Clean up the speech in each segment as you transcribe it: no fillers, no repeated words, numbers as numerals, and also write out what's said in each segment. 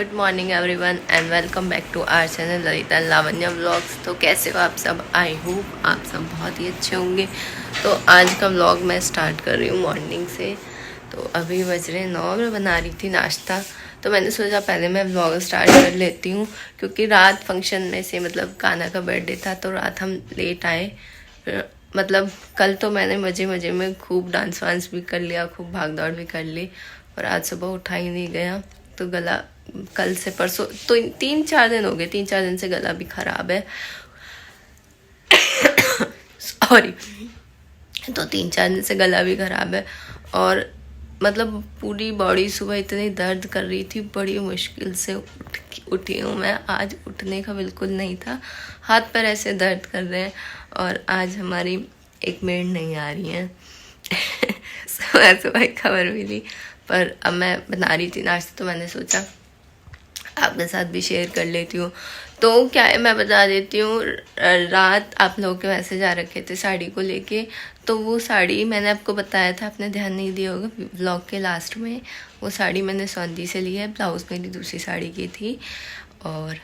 Good morning everyone and welcome back to our channel Lalitha Lavanya vlogs. तो कैसे हो आप सब? आई होप आप सब बहुत ही अच्छे होंगे। तो आज का व्लॉग मैं स्टार्ट कर रही हूँ मॉर्निंग से। तो अभी बज रहे 9, मैं बना रही थी नाश्ता। तो मैंने सोचा पहले मैं व्लॉग स्टार्ट कर लेती हूँ, क्योंकि रात फंक्शन में से मतलब कान्हा का बर्थडे था तो रात हम लेट आए। मतलब कल तो मैंने मज़े मज़े में खूब डांस वांस भी कर लिया, खूब भाग दौड़ भी कर ली, और आज सुबह उठा ही नहीं गया। तो गला कल से परसों तो 3-4 दिन हो गए, 3-4 दिन से गला भी खराब है। सॉरी। तो 3-4 दिन से गला भी खराब है, और मतलब पूरी बॉडी सुबह इतनी दर्द कर रही थी, बड़ी मुश्किल से उठी हूँ मैं। आज उठने का बिल्कुल नहीं था, हाथ पैर ऐसे दर्द कर रहे हैं। और आज हमारी एक मेड नहीं आ रही है। सुबह सुबह खबर मिली, पर अब मैं बना रही थी नाश्ता तो मैंने सोचा आपके साथ भी शेयर कर लेती हूँ। तो क्या है, मैं बता देती हूँ। रात आप लोगों के मैसेज आ रखे थे साड़ी को लेके, तो वो साड़ी मैंने आपको बताया था, आपने ध्यान नहीं दिया होगा व्लॉग के लास्ट में। वो साड़ी मैंने सौंदी से ली है, ब्लाउज मेरी दूसरी साड़ी की थी। और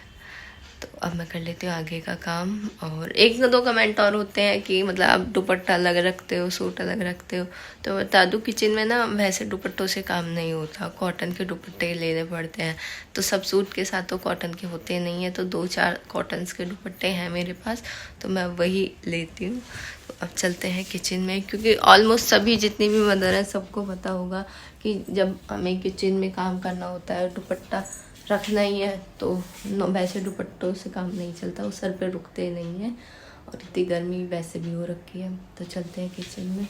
तो अब मैं कर लेती हूँ आगे का काम। और 1-2 कमेंट और होते हैं कि मतलब आप दुपट्टा अलग रखते हो, सूट अलग रखते हो। तो बता दूँ, किचन में ना वैसे दुपट्टों से काम नहीं होता, कॉटन के दुपट्टे लेने पड़ते हैं। तो सब सूट के साथ तो कॉटन के होते नहीं हैं, तो 2-4 कॉटन्स के दुपट्टे हैं मेरे पास, तो मैं वही लेती हूँ। तो अब चलते हैं किचन में, क्योंकि ऑलमोस्ट सभी जितनी भी मदर हैं सबको पता होगा कि जब हमें किचन में काम करना होता है, दुपट्टा रखना ही है, तो वैसे दुपट्टों से काम नहीं चलता, वो सर पे रुकते नहीं हैं। और इतनी गर्मी वैसे भी हो रखी है। तो चलते हैं किचन में।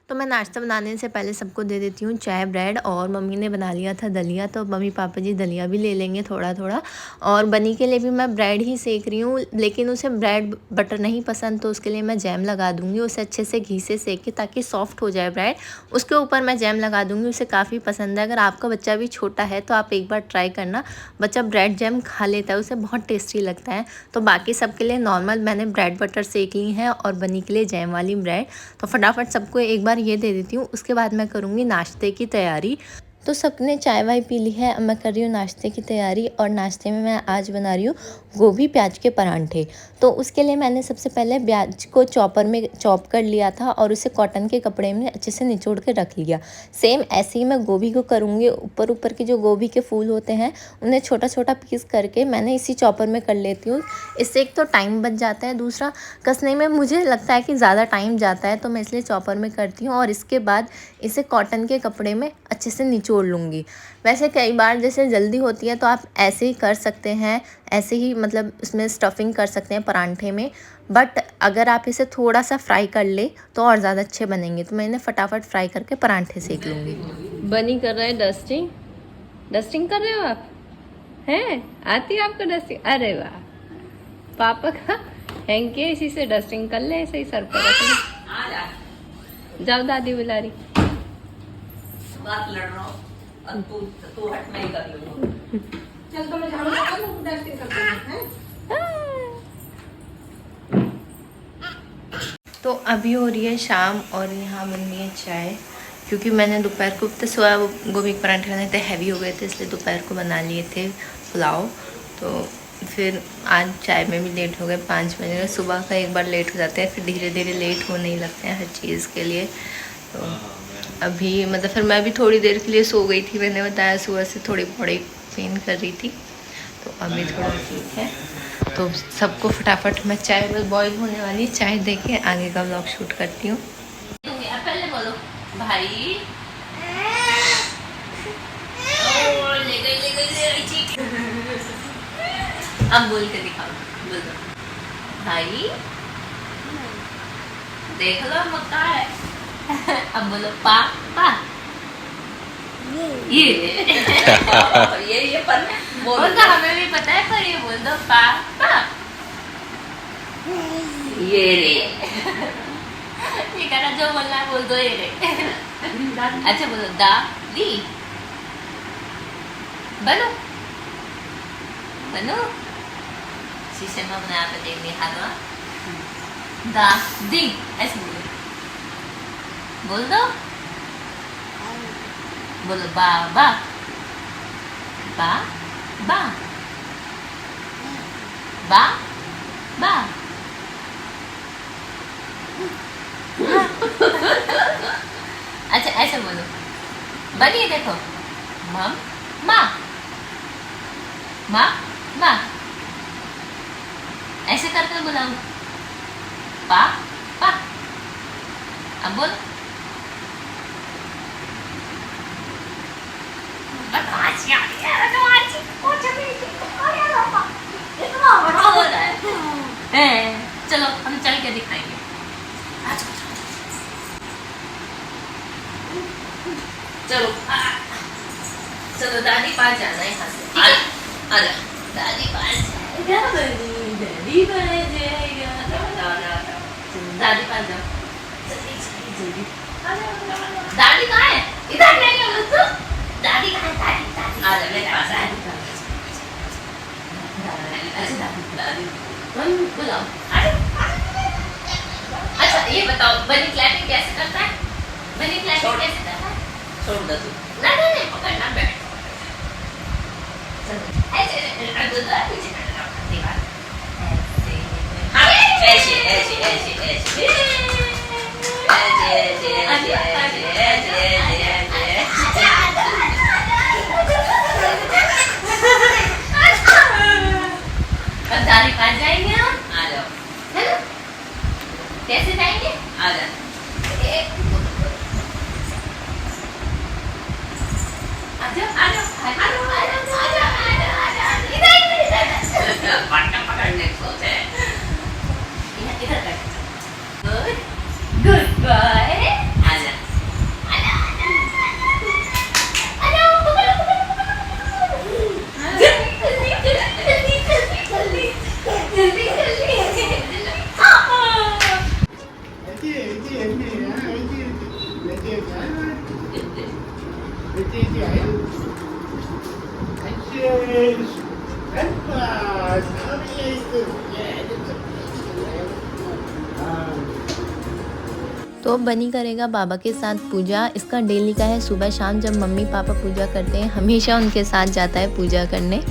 तो मैं नाश्ता बनाने से पहले सबको दे देती हूँ चाय ब्रेड, और मम्मी ने बना लिया था दलिया, तो मम्मी पापा जी दलिया भी ले लेंगे थोड़ा थोड़ा। और बनी के लिए भी मैं ब्रेड ही सेक रही हूँ, लेकिन उसे ब्रेड बटर नहीं पसंद, तो उसके लिए मैं जैम लगा दूँगी उसे अच्छे से घी से सेक के, ताकि सॉफ्ट हो जाए ब्रेड। उसके ऊपर मैं जैम लगा दूँगी, उसे काफ़ी पसंद है। अगर आपका बच्चा भी छोटा है तो आप एक बार ट्राई करना, बच्चा ब्रेड जैम खा लेता है, उसे बहुत टेस्टी लगता है। तो बाकी सबके लिए नॉर्मल मैंने ब्रेड बटर सेक ली हैं, और बनी के लिए जैम वाली ब्रेड। तो फटाफट सबको एक बार ये दे देती हूँ, उसके बाद मैं करूँगी नाश्ते की तैयारी। तो सबने चाय वाय पी ली है, अब मैं कर रही हूँ नाश्ते की तैयारी। और नाश्ते में मैं आज बना रही हूँ गोभी प्याज के परांठे। तो उसके लिए मैंने सबसे पहले प्याज को चॉपर में चॉप कर लिया था, और उसे कॉटन के कपड़े में अच्छे से निचोड़ के रख लिया। सेम ऐसे ही मैं गोभी को करूँगी। ऊपर के जो गोभी के फूल होते हैं उन्हें छोटा छोटा पीस करके मैंने इसी चॉपर में कर लेती हूँ। इससे एक तो टाइम बच जाता है, दूसरा कसने में मुझे लगता है कि ज़्यादा टाइम जाता है, तो मैं इसलिए चॉपर में करती हूँ। और इसके बाद इसे कॉटन के कपड़े में अच्छे से निचोड़ लूँगी। वैसे कई बार जैसे जल्दी होती है तो आप ऐसे ही कर सकते हैं, ऐसे ही मतलब इसमें स्टफिंग कर सकते हैं परांठे में। बट अगर आप इसे थोड़ा सा फ्राई कर ले तो और ज़्यादा अच्छे बनेंगे। तो मैं इन्हें फटाफट फ्राई करके परांठे सेक लूँगी। बनी कर रहे हैं डस्टिंग। डस्टिंग कर रहे हो आप? हैं? आती है आपको डस्टिंग? अरे वाह, पापा का हैंकी है, इसी से डस्टिंग कर ले, ऐसे ही सर पर रख ले। जाओ, दादी बुला रही। बात लड़ रहा हूँ, तू हट, मैं ही कर लूँगा। चल तो मैं झाड़ू लगा लूँ, डस्टिंग कर दूँगी। तो अभी हो रही है शाम, और यहाँ बन रही है चाय, क्योंकि मैंने दोपहर को तो सुबह गोभी के परांठे बनाए थे, हैवी हो गए थे, इसलिए दोपहर को बना लिए थे पुलाव। तो फिर आज चाय में भी लेट हो गए, 5 बजे। सुबह का एक बार लेट हो जाते हैं, फिर धीरे धीरे लेट होने ही लगते हैं हर चीज़ के लिए। तो अभी मतलब फिर मैं भी थोड़ी देर के लिए सो गई थी, मैंने बताया सुबह से थोड़ी बॉडी पेन कर रही थी, तो अभी थोड़ा ठीक है। तो सबको फटाफट मैं चाय बस बॉईल होने वाली चाय दे के आगे का व्लॉग शूट करती हूँ। पहले बोलो भाई। ले गई। अब बोल के दिखाओ, बोल दो भाई, देख लो मोटा है। अब बोलो पापा। ये पर बोल दो, हमें भी पता है, पर ये बोल दो पापा। ये रे। ये कहना जो बोलना है बोल दो, ये रे। अच्छा बोलो दादी। बनो बनो, शीशे में अपने आप देखने हाथ दादी, ऐसे बोल दो। बोलो बाबा। बा बा बा बा। अच्छा ऐसे बोलो, बनी देखो, मम माँ माँ माँ, ऐसे करके बुलाओ, पा पा। अब बोलो, बदमाशी आ रही है, बदमाशी। इतना बड़ा हो रहा है। चलो हम चल के दिखाएंगे। चलो चलो दादी पास जाना है यहाँ से। अरे दादी पास जाएगा, दादी पास जाएगा। दादी पास जाओ, जल्दी जल्दी जल्दी। दादी कहाँ है? इधर नहीं है तो दादी कहाँ है? दादी दादी आ जा मेरे पास। दादी बुलाओ। अच्छा ये बताओ, बनी क्लैपिंग कैसे करता है? बनी क्लैपिंग कैसे करता है? छोड़ दो तू। नहीं पकड़ना, बैठ। ऐसे पीछे अब दादी पास जाएंगे हम। आ जाओ, है ना? कैसे जाएंगे? आ जाओ। Goodbye. तो अब बनी करेगा बाबा के साथ पूजा। इसका डेली का है, सुबह शाम जब मम्मी पापा पूजा करते हैं हमेशा उनके साथ जाता है पूजा करने।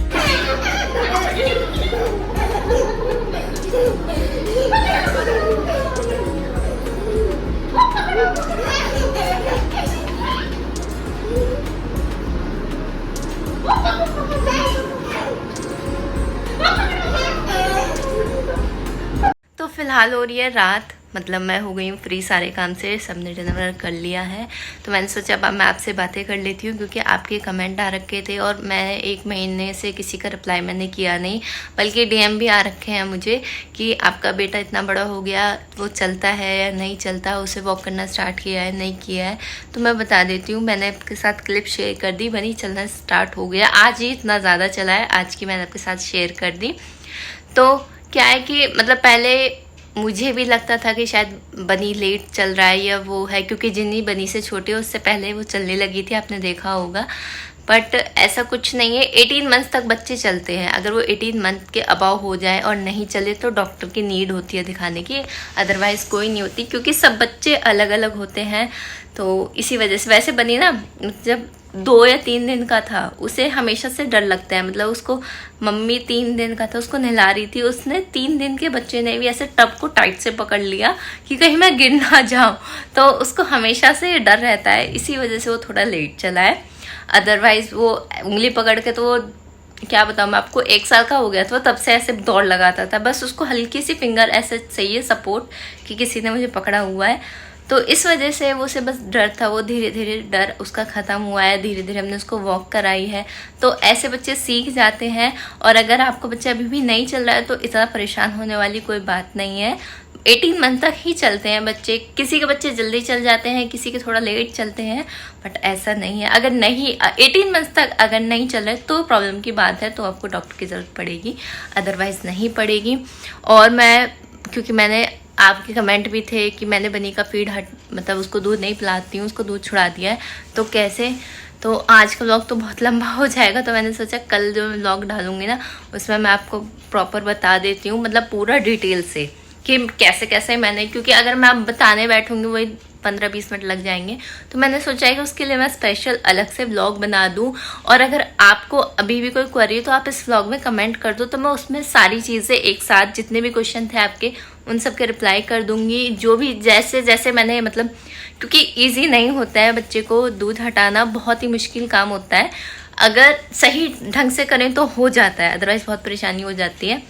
तो फिलहाल हो रही है रात, मतलब मैं हो गई हूँ फ्री सारे काम से, सबने डिनर कर लिया है। तो मैंने सोचा अब मैं आपसे बातें कर लेती हूँ, क्योंकि आपके कमेंट आ रखे थे और मैं 1 महीने से किसी का रिप्लाई मैंने किया नहीं, बल्कि डीएम भी आ रखे हैं मुझे कि आपका बेटा इतना बड़ा हो गया, वो चलता है या नहीं चलता, उसे वॉक करना स्टार्ट किया है नहीं किया है। तो मैं बता देती हूँ, मैंने आपके साथ क्लिप शेयर कर दी, बनी चलना स्टार्ट हो गया। आज ही इतना ज़्यादा चला है, आज की मैंने आपके साथ शेयर कर दी। तो क्या है कि मतलब पहले मुझे भी लगता था कि शायद बनी लेट चल रहा है या वो है, क्योंकि जिन्नी बनी से छोटे उससे पहले वो चलने लगी थी, आपने देखा होगा। बट ऐसा कुछ नहीं है, 18 मंथ तक बच्चे चलते हैं। अगर वो 18 मंथ के अबाव हो जाए और नहीं चले तो डॉक्टर की नीड होती है दिखाने की, अदरवाइज़ कोई नहीं होती, क्योंकि सब बच्चे अलग अलग होते हैं। तो इसी वजह से वैसे बनी ना जब 2 या 3 दिन का था, उसे हमेशा से डर लगता है। मतलब उसको मम्मी 3 दिन का था, उसको नहला रही थी, उसने 3 दिन के बच्चे ने भी ऐसे टब को टाइट से पकड़ लिया कि कहीं मैं गिर ना जाऊँ। तो उसको हमेशा से डर रहता है, इसी वजह से वो थोड़ा लेट चला है। अदरवाइज वो उंगली पकड़ के तो वो क्या बताऊँ मैं आपको, 1 साल का हो गया था तब से ऐसे दौड़ लगाता था, बस उसको हल्की सी फिंगर ऐसे चाहिए सपोर्ट कि किसी ने मुझे पकड़ा हुआ है। तो इस वजह से वो से बस डर था, वो धीरे धीरे डर उसका ख़त्म हुआ है, धीरे धीरे हमने उसको वॉक कराई है। तो ऐसे बच्चे सीख जाते हैं। और अगर आपका बच्चा अभी भी नहीं चल रहा है तो इतना परेशान होने वाली कोई बात नहीं है। 18 मंथ तक ही चलते हैं बच्चे, किसी के बच्चे जल्दी चल जाते हैं, किसी के थोड़ा लेट चलते हैं, बट ऐसा नहीं है। अगर नहीं 18 मंथ तक अगर नहीं चल रहे तो प्रॉब्लम की बात है, तो आपको डॉक्टर की ज़रूरत पड़ेगी, अदरवाइज़ नहीं पड़ेगी। और मैं क्योंकि मैंने आपके कमेंट भी थे कि मैंने बनी का फीड मतलब उसको दूध नहीं पिलाती हूँ, उसको दूध छुड़ा दिया है, तो कैसे। तो आज का व्लॉग तो बहुत लंबा हो जाएगा, तो मैंने सोचा कल जो मैं व्लॉग डालूंगी ना उसमें मैं आपको प्रॉपर बता देती हूँ, मतलब पूरा डिटेल से कि कैसे कैसे मैंने, क्योंकि अगर मैं अब बताने बैठूंगी वही 15-20 मिनट लग जाएंगे। तो मैंने सोचा है कि उसके लिए मैं स्पेशल अलग से व्लॉग बना दूं। और अगर आपको अभी भी कोई क्वेरी तो आप इस व्लॉग में कमेंट कर दो, तो मैं उसमें सारी चीज़ें एक साथ, जितने भी क्वेश्चन थे आपके, उन सब के रिप्लाई कर दूंगी। जो भी जैसे जैसे मैंने मतलब, क्योंकि ईजी नहीं होता है बच्चे को दूध हटाना, बहुत ही मुश्किल काम होता है। अगर सही ढंग से करें तो हो जाता है, अदरवाइज बहुत परेशानी हो जाती है।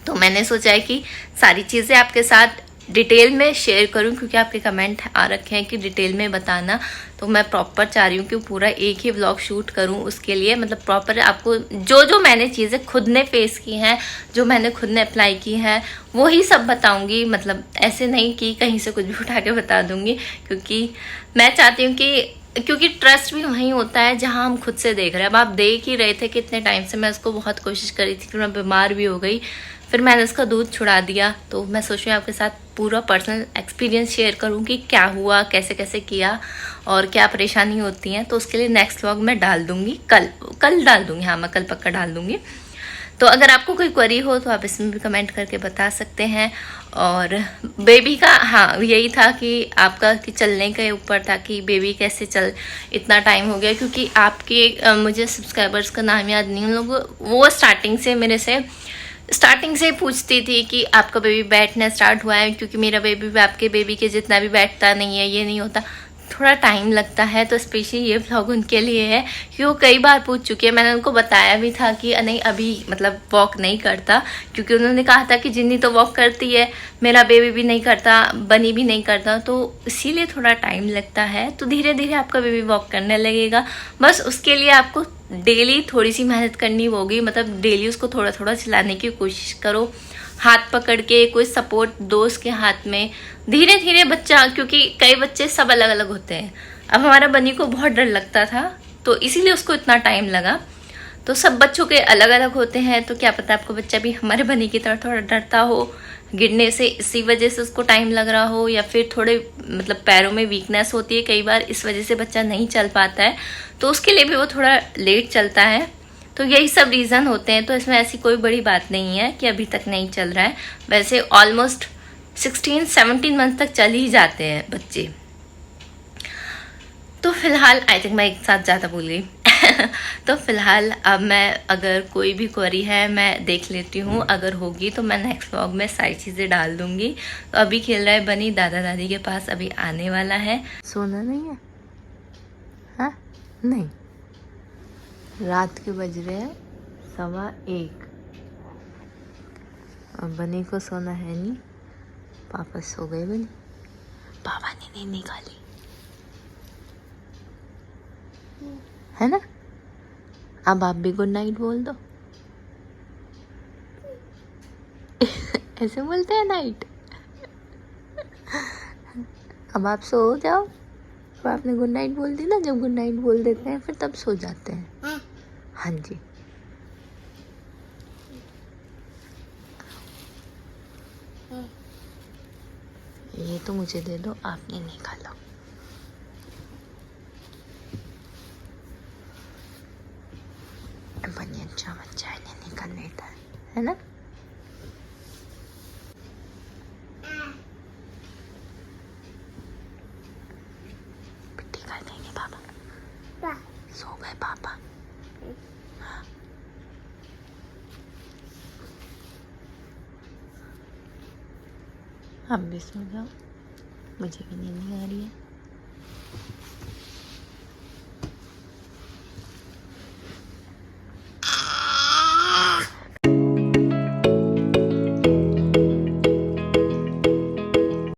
तो मैंने सोचा है कि सारी चीज़ें आपके साथ डिटेल में शेयर करूं, क्योंकि आपके कमेंट आ रखे हैं कि डिटेल में बताना। तो मैं प्रॉपर चाह रही हूँ कि पूरा एक ही व्लॉग शूट करूं। उसके लिए मतलब प्रॉपर आपको जो जो मैंने चीज़ें खुद ने फेस की हैं, जो मैंने खुद ने अप्लाई की हैं, वो ही सब बताऊंगी। मतलब ऐसे नहीं कि कहीं से कुछ भी उठा के बता दूंगी, क्योंकि मैं चाहती हूँ क्योंकि ट्रस्ट भी वहीं होता है जहाँ हम खुद से देख रहे हैं। अब आप देख ही रहे थे कितने टाइम से मैं उसको बहुत कोशिश करी थी, फिर मैं बीमार भी हो गई, फिर मैंने उसका दूध छुड़ा दिया। तो मैं सोच रही हूँ आपके साथ पूरा पर्सनल एक्सपीरियंस शेयर करूँ कि क्या हुआ, कैसे कैसे किया और क्या परेशानी होती है। तो उसके लिए नेक्स्ट व्लॉग मैं डाल दूँगी, कल डाल दूँगी। हाँ, मैं कल पक्का डाल दूँगी। तो अगर आपको कोई क्वेरी हो तो आप इसमें भी कमेंट करके बता सकते हैं। और बेबी का, हाँ, यही था कि आपका कि चलने के ऊपर था कि बेबी कैसे चल, इतना टाइम हो गया। क्योंकि आपके मुझे सब्सक्राइबर्स का नाम याद नहीं, उन लोग वो स्टार्टिंग से पूछती थी कि आपका बेबी बैठना स्टार्ट हुआ है, क्योंकि मेरा बेबी भी आपके बेबी के जितना भी बैठता नहीं है, ये नहीं होता, थोड़ा टाइम लगता है। तो स्पेशली ये व्लॉग उनके लिए है कि वो कई बार पूछ चुकी है। मैंने उनको बताया भी था कि नहीं, अभी मतलब वॉक नहीं करता, क्योंकि उन्होंने कहा था कि जिन्नी तो वॉक करती है, मेरा बेबी भी नहीं करता, बनी भी नहीं करता, तो इसीलिए थोड़ा टाइम लगता है। तो धीरे धीरे आपका बेबी वॉक करने लगेगा। बस उसके लिए आपको डेली थोड़ी सी मेहनत करनी होगी। मतलब डेली उसको थोड़ा थोड़ा चलाने की कोशिश करो, हाथ पकड़ के, कोई सपोर्ट दो उसके हाथ में। धीरे धीरे बच्चा, क्योंकि कई बच्चे सब अलग अलग होते हैं। अब हमारा बनी को बहुत डर लगता था, तो इसीलिए उसको इतना टाइम लगा। तो सब बच्चों के अलग अलग होते हैं, तो क्या पता आपको बच्चा भी हमारे बनी की तरह थोड़ा डरता हो गिरने से, इसी वजह से उसको टाइम लग रहा हो, या फिर थोड़े मतलब पैरों में वीकनेस होती है कई बार, इस वजह से बच्चा नहीं चल पाता है, तो उसके लिए भी वो थोड़ा लेट चलता है। तो यही सब रीज़न होते हैं। तो इसमें ऐसी कोई बड़ी बात नहीं है कि अभी तक नहीं चल रहा है। वैसे ऑलमोस्ट 16-17 मंथ तक चल ही जाते हैं बच्चे। तो फिलहाल आई थिंक मैं एक साथ ज़्यादा बोल गई तो फिलहाल अब मैं, अगर कोई भी क्वेरी है मैं देख लेती हूँ, अगर होगी तो मैं नेक्स्ट व्लॉग में सारी चीज़ें डाल दूँगी। तो अभी खेल रहा है बनी दादा दादी के पास, अभी आने वाला है। सोना नहीं है? हाँ, नहीं, रात के बज रहे हैं 1:15। अब बनी को सोना है नहीं, पापा सो गए। बनी, पापा ने नींद निकाली है ना। अब आप भी गुड नाइट बोल दो ऐसे बोलते हैं नाइट। अब आप सो जाओ। अब आपने गुड नाइट बोल दी ना, जब गुड नाइट बोल देते हैं फिर तब सो जाते हैं। हाँ जी, ये तो मुझे दे दो, आपने नहीं खा लो। बनी अच्छा बच्चा है, नहीं करने देता है ना। पिट्टी कर देंगे पापा। सो गए पापा। आप भी सो जाओ, मुझे भी नींद नहीं आ रही है।